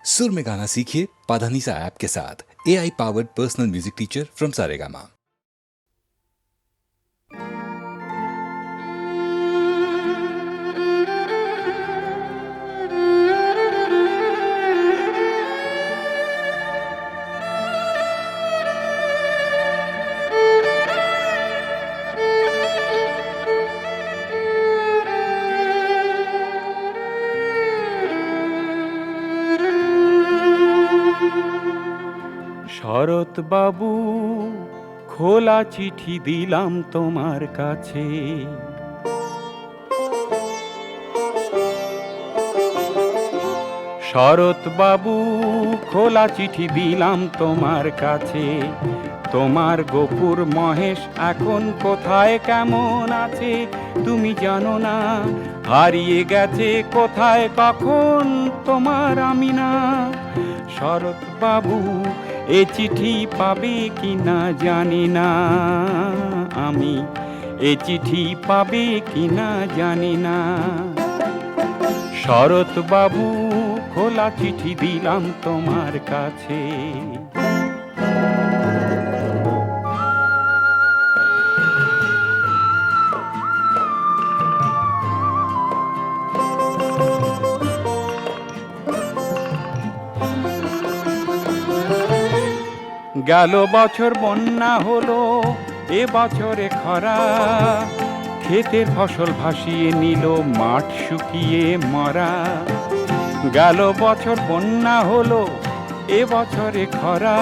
सुर में गाना सीखिए पाधानीसा ऐप के साथ। AI powered personal music teacher from Saregama. Sarat Babu, খোলা চিঠি দিলাম তোমার কাছে। শরৎ বাবু, খোলা চিঠি দিলাম তোমার কাছে। তোমার গফুর মহেশ এখন কোথায় কেমন আছে তুমি জানো না। হারিয়ে গেছে কোথায় কখন তোমার আমিনা। শরৎ বাবু, এ চিঠি পাবে কিনা জানি না আমি। এ চিঠি পাবে কিনা জানি না। শরৎ বাবু, খোলা চিঠি দিলাম তোমার কাছে। গেল বছর বন্যা হলো, এ বছরে খরা। ক্ষেতের ফসল ভাসিয়ে নিল, মাঠ শুকিয়ে মরা। গেল বছর বন্যা হলো, এ বছরে খরা।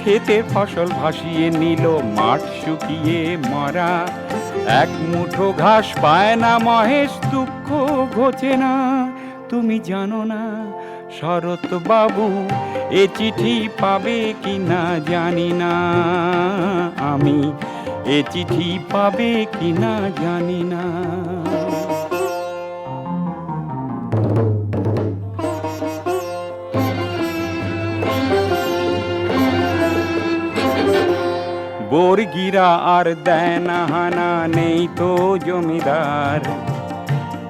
ক্ষেতের ফসল ভাসিয়ে নিল, মাঠ শুকিয়ে মরা। এক মুঠো ঘাস পায় না মহেশ, দুঃখ ঘোচে না তুমি জানো না। শরৎ বাবু, এ চিঠি পাবে কিনা জানি না আমি। এ চিঠি পাবে কিনা জানি না। বর্গিরা আর দেয় না হানা, নেই তো জমিদার।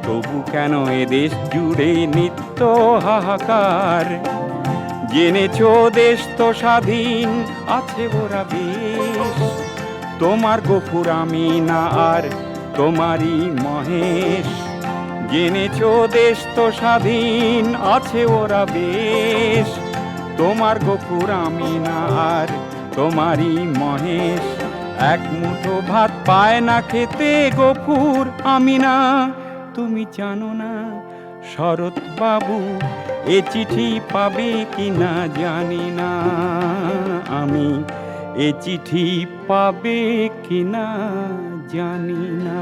তবু কেন এ দেশ জুড়ে নিত্য হাহাকার। জেনেছো দেশ তো স্বাধীন আছে ওরা বেশ। তোমার গফুর আমি না আর তোমারই মহেশ। জেনেছো দেশ তো স্বাধীন আছে ওরা বেশ। তোমার গফুর আমি না আর তোমারই মহেশ। এক মুঠো ভাত পায় না খেতে গফুর আমি না তুমি জানো না। শরৎ বাবু, এ চিঠি পাবে কিনা জানি না আমি। এ চিঠি পাবে কিনা জানি না।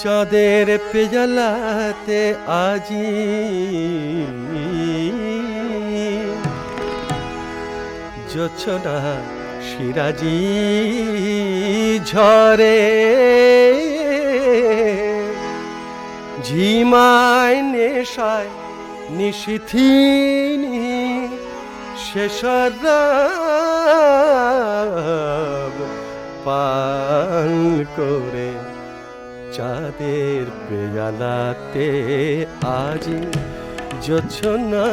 চাঁদের পেজালাতে আজি জোছনা সিরাজি ঝরে। ঝিমায় নেশায় নিশিথিনী শেষর পান করে। চাঁদের পেয়ালাতে আজি জোছনা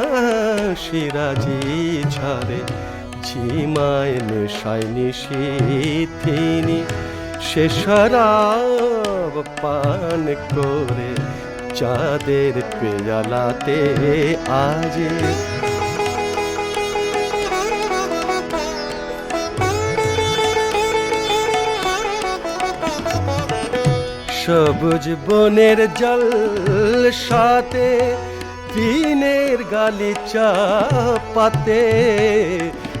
সিরাজি ঝরে। ঝিমায় নেশায় নিশিথিনী শেষরাব পান করে। চাঁদের পেয়ালাতে আজি। সবুজ বনের জল সাথে দিনের গালিচা পাতে।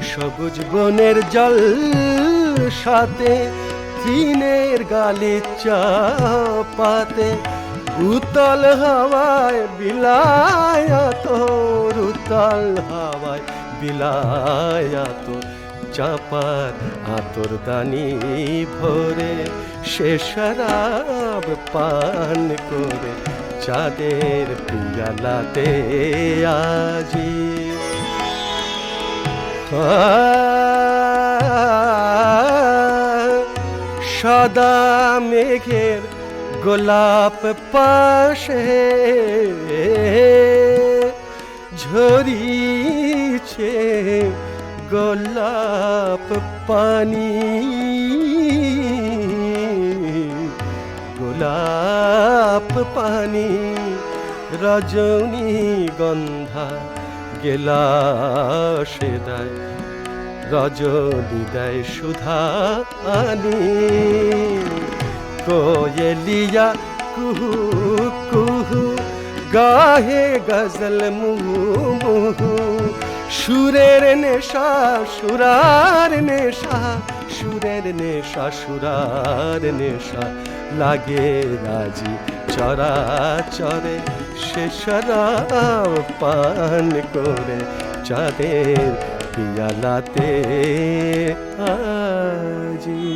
সবুজ বনের জল সাথে দিনের গালিচা পাতে। উতল হাওয়ায় বিলায়াত, উতল হাওয়ায় বিলায়াত। চাপার আতরদানি ভরে সে শরাব পান করে চাঁদের পিয়ালাতে আজি সাদা মেঘের গোলাপ পাশে ঝরিছে গোলাপ পানি গোলাপ পানি রজনী গন্ধা গেলাসে দেয় রজনী দেয় সুধা আনি কোয়েলিয়া কুহু কুহু গাহে গজল মুহু মুহু সুরের নেশা সুরার নেশা সুরের নেশা সুরার নেশা লাগে রাজি চরা চরে সে শরাব পান করে চাঁদের পিয়ালাতে আজি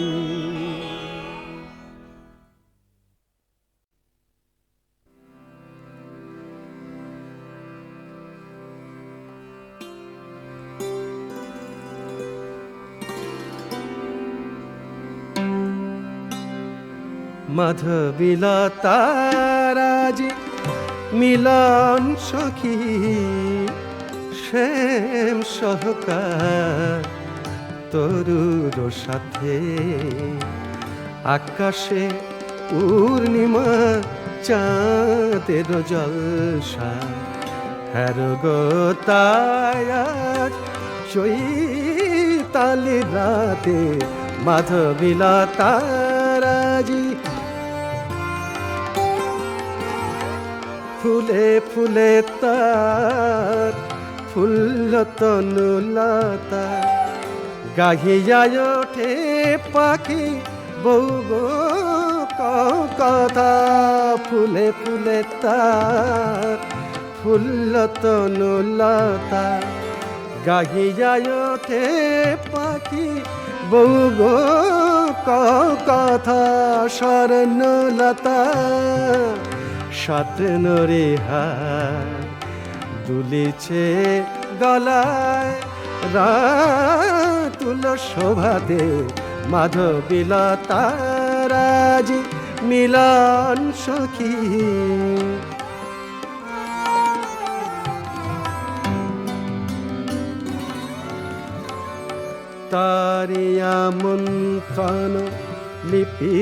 মাধবীলতারাজি মিলন সখী শ্যাম সহকার তরুর সাথে আকাশে পূর্ণিমা চাঁদের জলসা হ্যারগো তায়াজ চৈতালি রাতে মাধবীলতারাজি ফুলে ফুলে তার ফুল তনুলতা গাহিয়ায় ওঠে পাখি বউ গো কথা ফুলে ফুলে তার ফুল তনুলতা গাহিয়ায় ওঠে পাখি বউ গো কথা স্বর্ণলতা স্বপ্নরে হার দুলিছে গলায় রাতুল শোভাতে মাধবীলতারাজি মিলন সখী তারি আমন্ত্রণ লিপি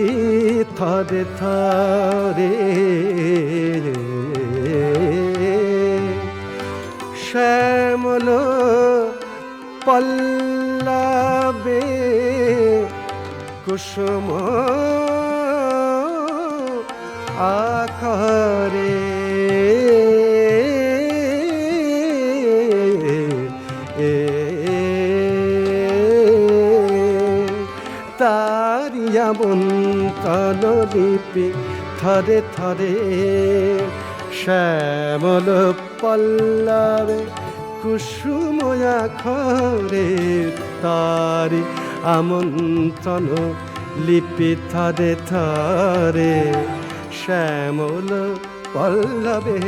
থরে থরে শ্যামল পল্লবে কুসুম আখরে তারিয়া মন্তন লিপি থরে থরে শ্যামল পল্লবে কুসুময়া খরে তারি আমন্ত্রণ লিপি থরে থরে শ্যামল পল্লবে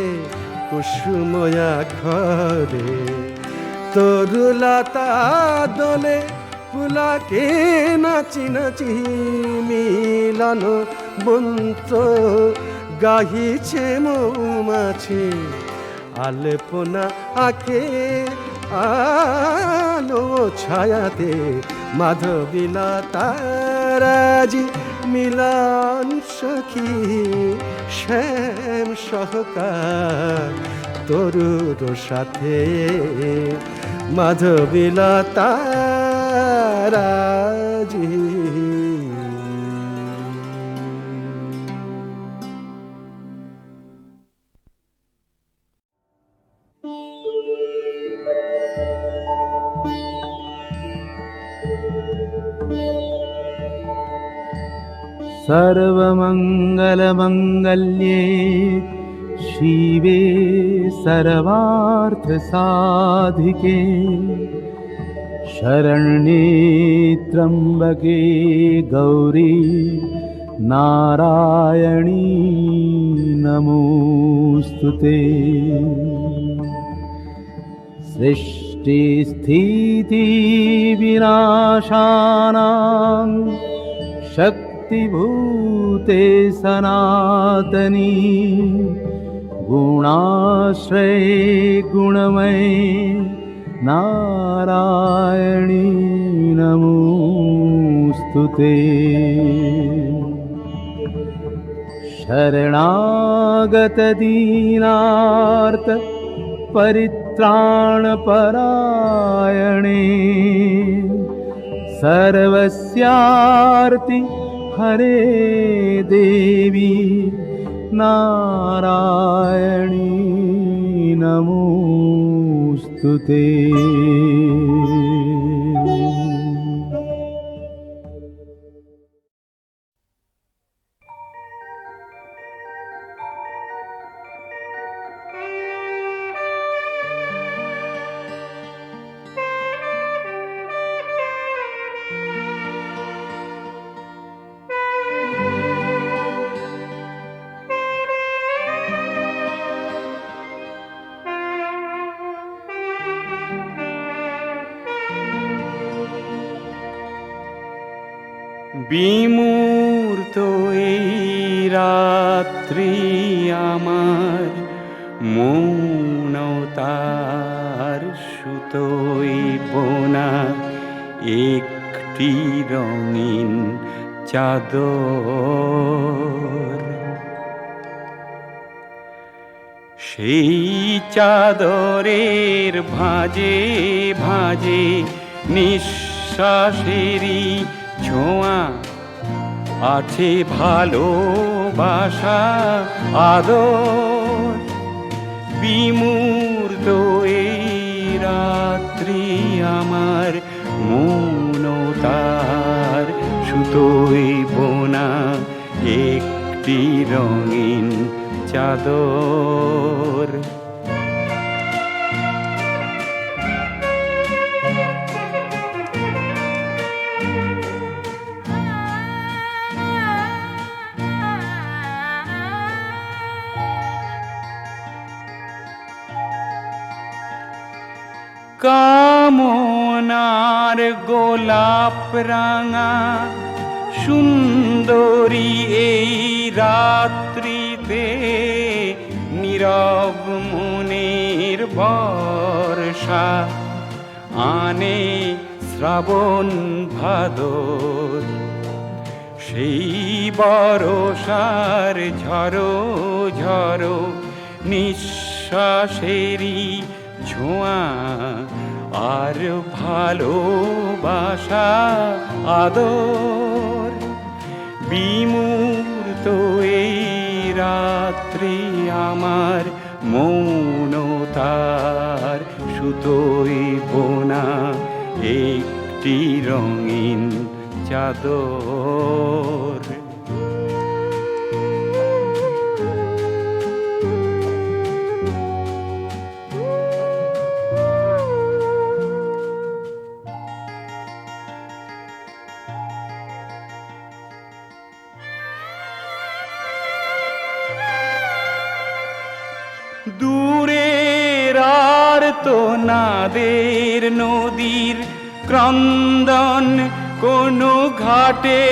কুসুময়া খরে তরুলতা দোলে পুলাকে নাচি নাচি মিলন মন্ত্র গাহিছে মৌমাছি আলপনা আঁকে আলো ছায়াতে মাধবীলতারাজি মিলন সখী শ্যাম সহকার তরুর সাথে মাধবীলতারাজি सर्वमङ्गलमङ्गल्ये शिवे सर्वार्थसाधिके शरण्ये त्र्यम्बके गौरी नारायणी नमोऽस्तुते। सृष्टिस्थितिविनाशानां शक्तिभूते सनातनी गुणाश्रये गुणमये नारायणी नमोऽस्तुते। शरणागतदीनार्त परित्राणपरायणे सर्वस्यार्ति हरे देवी नारायणी नमोऽस्तुते। বিমূর্ত এই রাত্রি আমার মৌনতার সুতোয় বোনা একটি রঙিন চাদর। সেই চাদরের ভাঁজে ভাঁজে নিঃশ্বাসেরই ছোঁয়া আছে ভালোবাসা আদর। বিমূর্ত এই রাত্রি আমার মৌনতার সুতোয় বোনা একটি রঙিন চাদর। কামনার গোলাপ রাঙা সুন্দরী এই রাত্রিতে নীরব মনের বর্ষা আনে শ্রাবণ ভাদর। সেই বর্ষার ঝড়ো ঝড়ো নিঃশ্বাসেরই ছোঁয়া আর ভালোবাসা আদর। বিমূর্ত এই রাত্রি আমার মৌনতার সুতোয় বোনা একটি রঙিন চাদর। দূরের আর তো নাদের নদীর ক্রন্দন কোনো ঘাটে।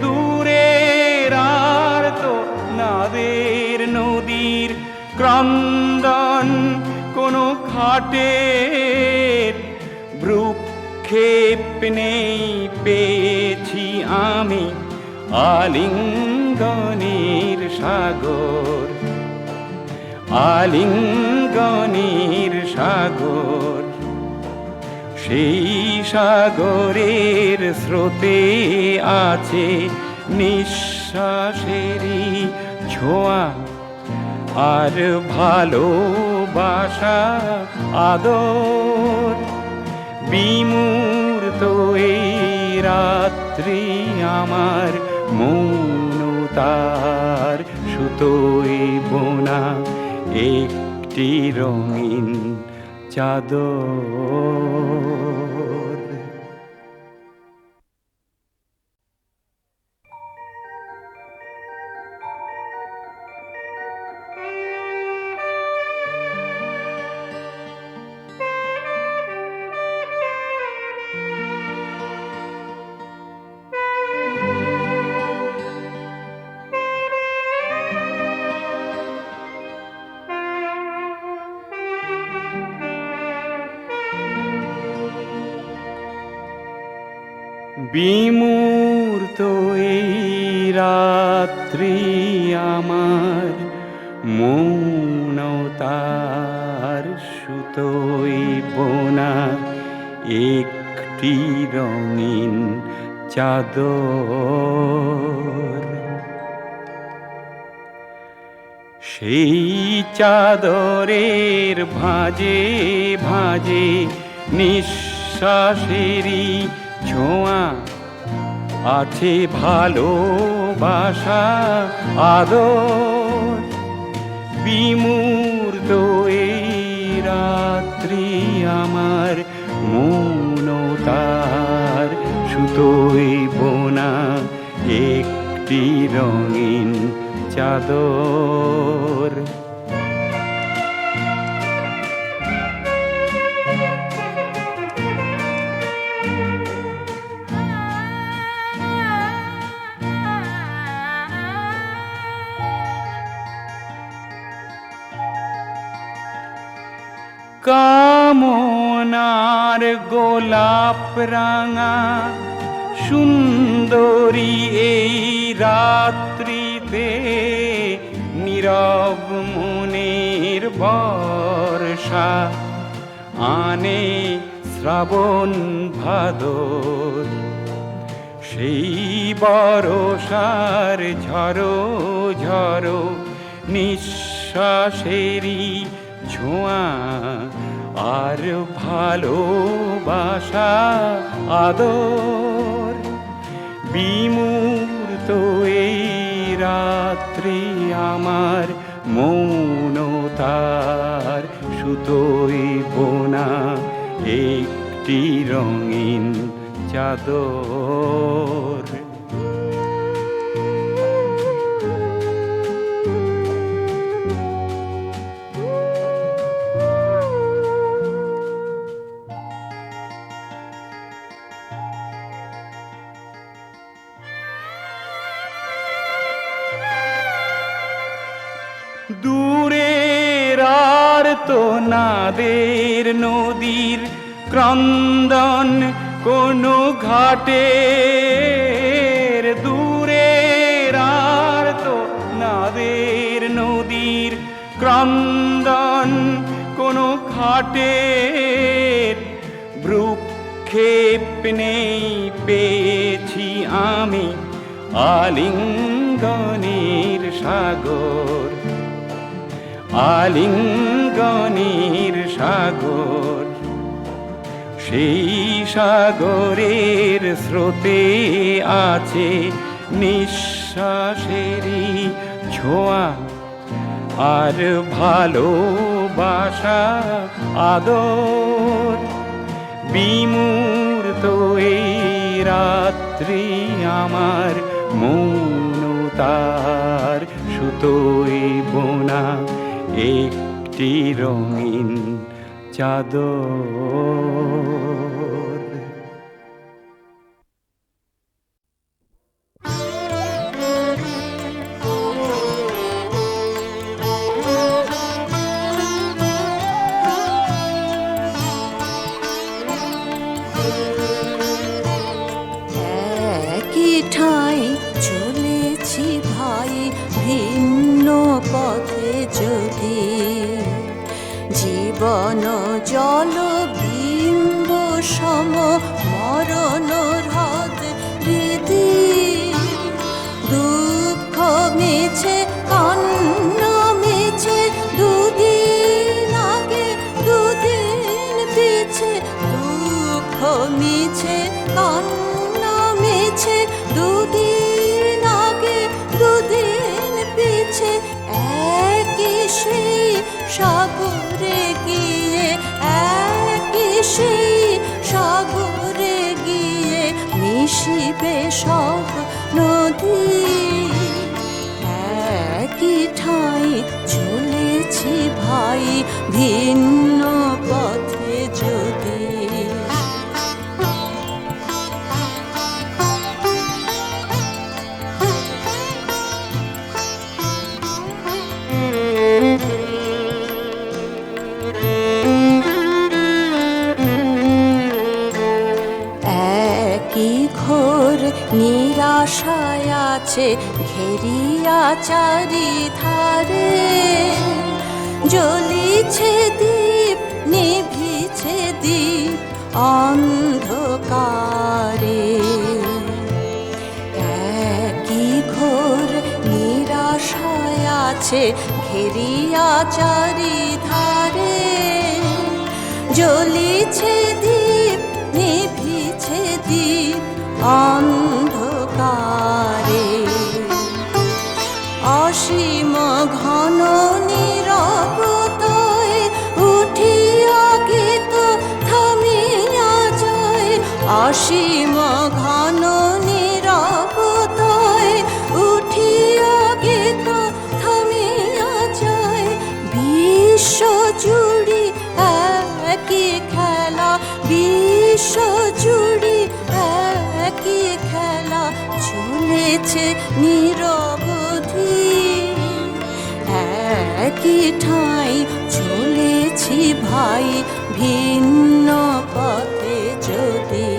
দূরের আর তো নাদের নদীর ক্রন্দন কোনো ঘাটে। ভ্রুক্ষেপ নেই পেয়েছি আমি আলিঙ্গনের সাগর। আলিঙ্গনের সাগর সেই সাগরের স্রোতে আছে নিঃশ্বাসেরই ছোঁয়া আর ভালোবাসা আদর। বিমূর্ত এই রাত্রি আমার মৌনতার সুতোয় বোনা একটি রঙিন চাদর। বিমূর্ত এই রাত্রি আমার মৌনতার সুতোয় বোনা একটি রঙিন চাদর। সেই চাদরের ভাঁজে ভাঁজে নিঃশ্বাসেরই ছোঁয়া আছে ভালোবাসা আদর। বিমূর্ত এই রাত্রি আমার মৌনতার সুতোয় বোনা একটি রঙিন চাদর। কামনার গোলাপ রাঙা সুন্দরী এই রাত্রিতে নীরব মনের বর্ষা আনে শ্রাবণ ভাদর। সেই বর্ষার ঝড়ো ঝড়ো নিঃশ্বাসেরই ছোঁয়া আর ভালোবাসা আদর। বিমূর্ত এই রাত্রি আমার মৌনতার সুতোয় বোনা একটি রঙিন চাদর। দূরের আর তো নাদের নদীর ক্রন্দন কোনো ঘাটে। দূরের আর তো নাদের নদীর ক্রন্দন কোনো ঘাটে। ভ্রুক্ষেপ নেই পেয়েছি আমি আলিঙ্গনের সাগর। আলিঙ্গনের সাগর সেই সাগরের স্রোতে আছে নিঃশ্বাসেরই ছোঁয়া আর ভালোবাসা আদর। বিমূর্ত এই রাত্রি আমার মৌনতার সুতোয় বোনা একটি রঙিন চাদর। একই ঠাঁই চলেছি ভাই ভিন্ন পথে যদি জীবন জল বিম্ব সম মরণ হ্রদ হৃদি দুঃখ মিছে কান্ন মিছে দুদিন আগে দুদিন পিছে দুঃখ মিছে কান্ন মিছে দুদিন আগে দুদিন পিছে একই সেই সাগরে গিয়ে ডুবে সব নদী। একই ঠাঁই চলেছি ভাই, ভিন্ন পথে যদি। একই ঘোর নিরাশায় আছে ঘেরিয়া চারিধারে। জ্বলিছে দীপ, নিভিছে দীপ অন্ধকারে। একই ঘোর নিরাশায় আছে ঘেরিয়া চারিধারে। জ্বলিছে দীপ, নিভিছে দীপ অন্ধকারে। অসীম ঘন নীরবতায় উঠিয়া গীত থামিয়া যায়। অসীম ঘন নীরবতায় উঠিয়া গীত থামিয়া যায়। বিশ্ব জুড়ি একই খেলা, বিশ্ব জুড়ি একই খেলা চলেছে নিরবধি। একই ঠাঁই চলেছি ভাই, ভিন্ন পথে যদি।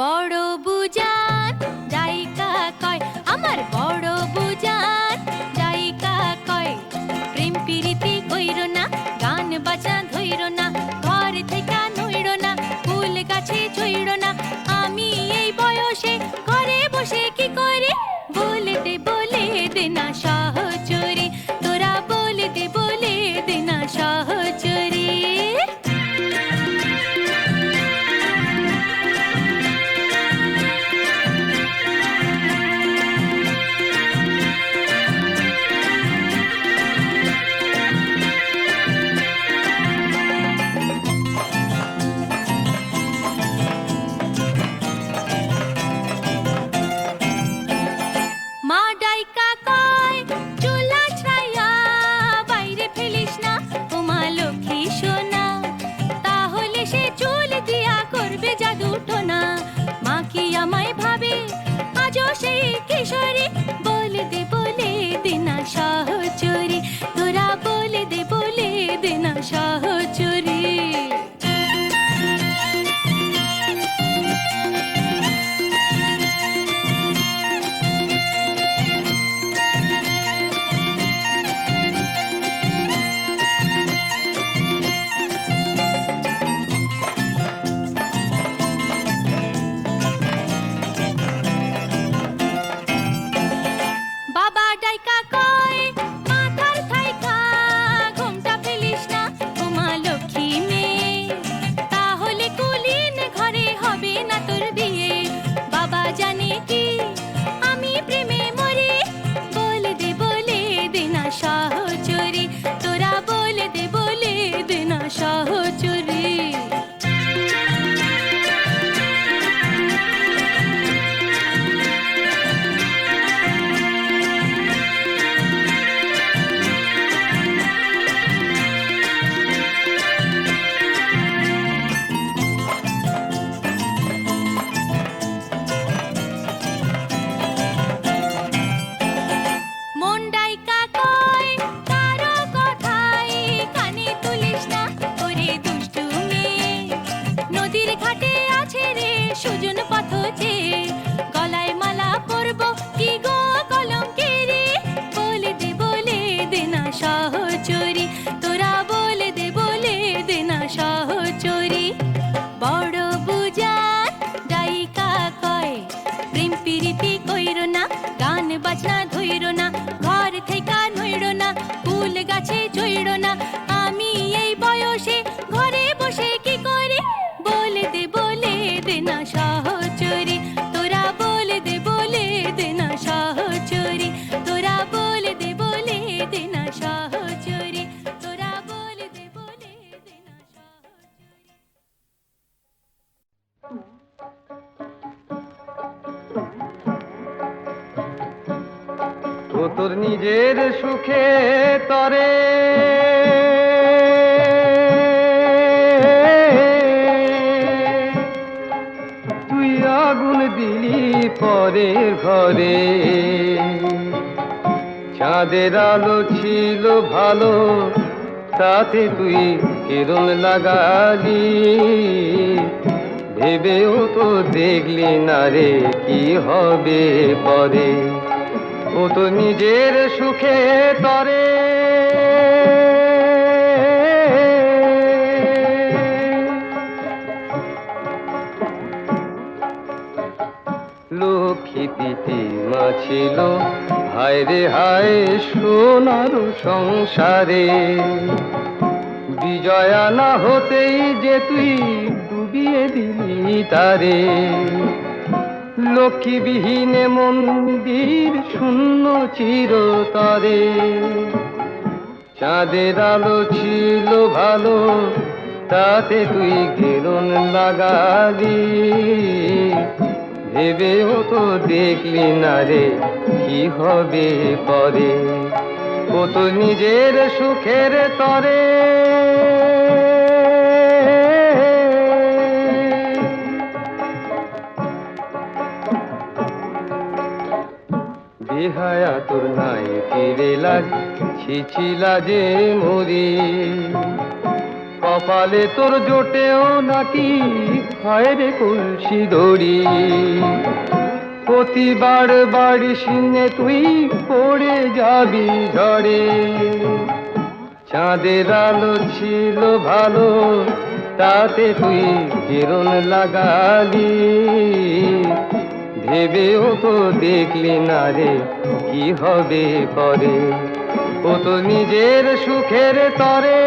বড় বুজান যাইকা কয়, আমার বড় বুজান যাইকা কয়, প্রেম প্রীতি কইরো না, গান বাজনা ধইরো না, ঘর থেকে নইরো না, ফুল গাছে ছইরো না। আমি এই বয়সে ঘরে বসে কি করে, বলে দে না সহচরি, তোরা বলে দে না সহচরি। মা ডাইকা কয়, চুলা ছাইয়া বাইরে ফেলিস না, ও মা লক্ষ্মী সোনা, তাহলে সে চুল দিয়া করবে জাদু টোনা। মা কি আমায় ভাবে আজও সেই কিশোরী, বলে দে না সহচরি, তোরা বলে দে না সহচরি। বাবা ডাইকা কয়, মাথার থাইকা ঘুমটা ফেলিস না, ও মা লক্ষ্মী মেয়ে, তাহলে কুলিন ঘরে হবে না তোর বিয়ে। বাবা জানে কি আমি প্রেমে মরি, বলে দে না সহচরি, তোরা বলে দে না সহচরি। মন ডাইকা কয়, কারো কথাই কানে তুলিস না, ওরে দুষ্টু মেয়ে, নদীর ঘাটে আছে রে সুজন পথচে, গলায় মালা পরব কি গো কলঙ্কেরে, বলে দে না সহচরি, তোরা বলে দে না সহচরি। বড় বুজান ডাইকা কয়, প্রেম প্রীতি কইরো না, গান বাজনা ধইরো না, ঘর থেকে নইরো না, ফুল গাছে চইরো না। আমি এই বয়স তোর নিজের সুখে তরে তুই আগুন দিলি পরের ঘরে চাঁদের আলো ছিল ভালো তাতে তুই কিরণ লাগালি ভেবেও তো দেখলি না রে কি হবে পরে ও তো নিজের সুখে তরে লক্ষ্মী পিতিমা ছিল হায় রে হায় সোনার সংসারে বিজয়া না হতেই যে তুই ডুবিয়ে দিলি তারে লক্ষ্মীবিহীনে মন্দির শূন্য চিরতরে চাঁদের আলো ছিল ভালো তাতে তুই কিরণ লাগালি ভেবেও তো দেখলি না রে কি হবে পরে ও তো নিজের সুখের তরে বেহায়া তোর নাই ফিরে লাগ ছিছিলা যে মরি কপালে তোর জোটেও নাকি হয় রে কলসি দড়ি প্রতিবার বাড়ি সিনে তুই পড়ে যাবি ঝড়ে চাঁদের আলো ছিল ভালো তাতে তুই কিরণ লাগালি ভেবেও তো দেখলি না রে কি হবে পরে ও তো নিজের সুখের তরে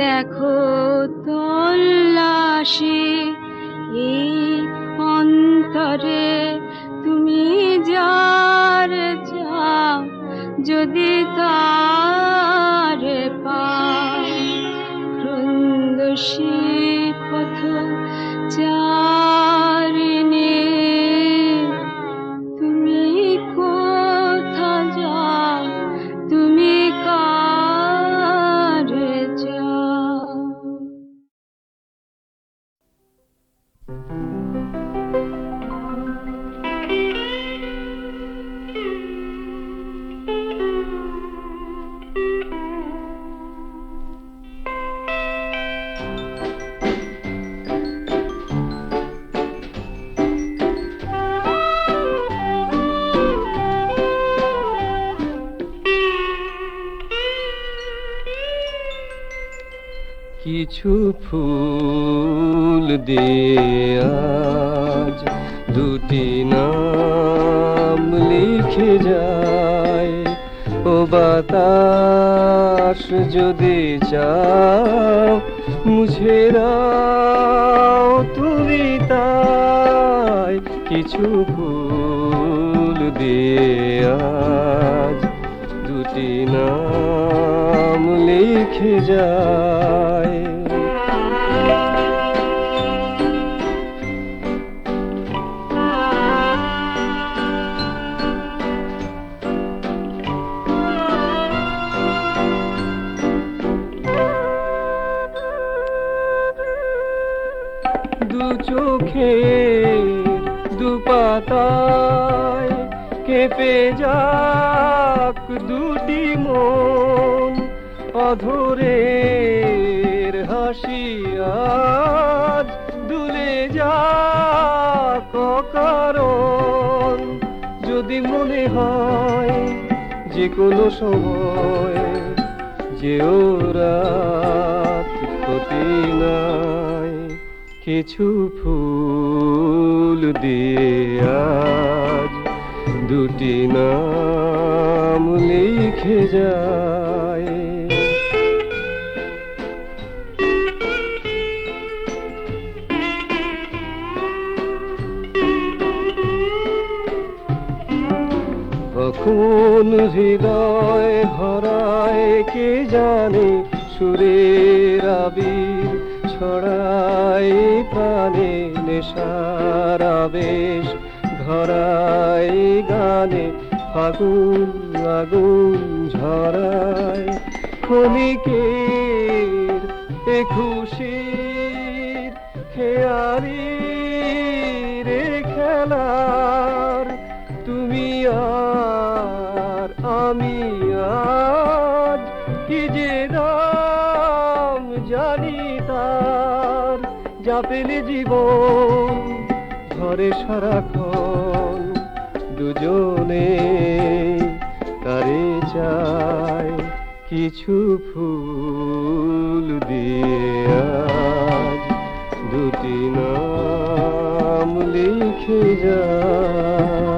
দেখো তল্লাশি এই করে তুমি যার চাও যদি তারে পাও ক্রন্দশী পথ চারিণী তুমি কোথা যাও তুমি কারে যাও। কিছু ফুল দিয়ে আজ দুটি নাম লিখে যায় ও বাতাস যদি চাও মুছে দাও তুমি তাই কিছু ফুল দিয়ে আজ দুটি নাম লিখে যায় দু চোখে দু পাতায় কেঁপে যাক দুটি মন অধরের হাসি আজ দুলে যাক কারণ যদি মনে হয় যে কোনো সময় যে রাত ক্ষতি নাই কিছু ফুল দিয়ে আজ দুটি নাম লিখে যায় কখন হৃদয় ভরায় কে জানে সুরের আবির ছড়ায় প্রাণে নেশার আবেশ ধরায় গানে ফাগুন আগুন ঝরায় ক্ষণিকের এ খুশির খেয়ালি রে খেলার তুমি আর আমি আজ কি যে নাম জানি তার যা পেলে জীবন ঘরে সারাক্ষণ দুজনে তারে চায় কিছু ফুল দিয়ে আজ দুটি নাম লিখে যায়